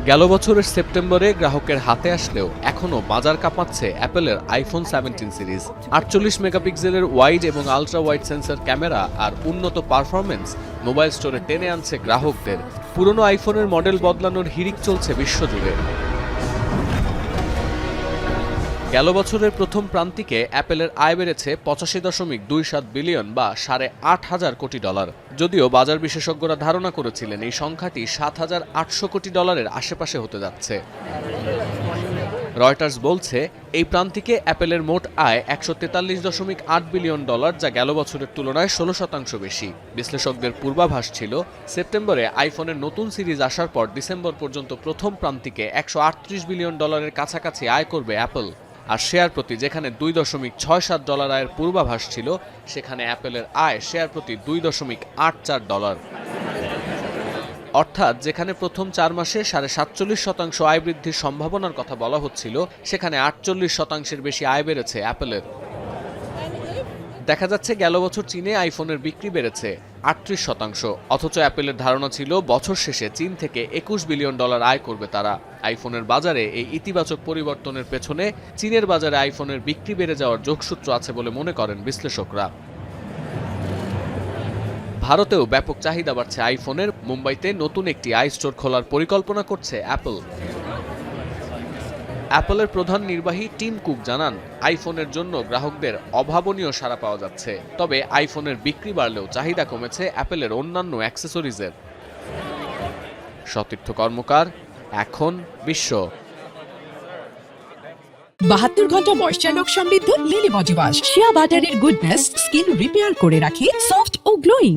গেল বছরের সেপ্টেম্বরে গ্রাহকের হাতে আসলেও এখনও বাজার কাঁপাচ্ছে অ্যাপলের আইফোন 17 সিরিজ। 48 মেগাপিক্সেলের ওয়াইড এবং আলট্রা ওয়াইড সেন্সর ক্যামেরা আর উন্নত পারফরমেন্স মোবাইল স্টোরে টেনে আনছে গ্রাহকদের। পুরনো আইফোনের মডেল বদলানোর হিড়িক চলছে বিশ্বজুড়ে। গেল বছরের প্রথম প্রান্তিকে অ্যাপলের আয় বেড়েছে 85.27 বিলিয়ন বা $8,500 কোটি। যদিও বাজার বিশেষজ্ঞরা ধারণা করেছিলেন এই সংখ্যাটি $7,800 কোটি আশেপাশে হতে যাচ্ছে। রয়টার্স বলছে এই প্রান্তিকে অ্যাপলের মোট আয় $143.8 বিলিয়ন, যা গেল বছরের তুলনায় 16% বেশি। বিশ্লেষকদের পূর্বাভাস ছিল সেপ্টেম্বরে আইফোনের নতুন সিরিজ আসার পর ডিসেম্বর পর্যন্ত প্রথম প্রান্তিকে $138 বিলিয়ন কাছাকাছি আয় করবে অ্যাপল। আর শেয়ার প্রতি যেখানে $2.67 আয়ের পূর্বাভাস ছিল, সেখানে অ্যাপলের আয় শেয়ার প্রতি $2.84। অর্থাৎ যেখানে প্রথম 4 মাসে 47% আয় বৃদ্ধির সম্ভাবনার কথা বলা হচ্ছিল, সেখানে 48% বেশি আয় বেড়েছে অ্যাপলের। দেখা যাচ্ছে গেল বছর চীনে আইফোনের বিক্রি বেড়েছে 38%, অথচ অ্যাপলের ধারণা ছিল বছর শেষে চীন থেকে $21 বিলিয়ন আয় করবে তারা। আইফোনের বাজারে এই ইতিবাচক পরিবর্তনের পেছনে চীনের বাজারে আইফোনের বিক্রি বেড়ে যাওয়ার যোগসূত্র আছে বলে মনে করেন বিশ্লেষকরা। ভারতেও ব্যাপক চাহিদা বাড়ছে আইফোনের। মুম্বাইতে নতুন একটি আই স্টোর খোলার পরিকল্পনা করছে অ্যাপল। অ্যাপলের প্রধান নির্বাহী টিম কুক জানান, আইফোনের জন্য গ্রাহকদের অভাবনীয় সাড়া পাওয়া যাচ্ছে। তবে আইফোনের বিক্রি বাড়লেও চাহিদা কমেছে অ্যাপলের অন্যান্য অ্যাক্সেসরিজের। সতীর্থ কর্মকার, এখন বিশ্ব। 72 ঘন্টা ময়েশ্চার লক সমৃদ্ধ লিলি বডি ওয়াশ। শিয়া বাটারের গুডনেস স্কিন রিপেয়ার করে রাখে সফট ও গ্লোয়িং।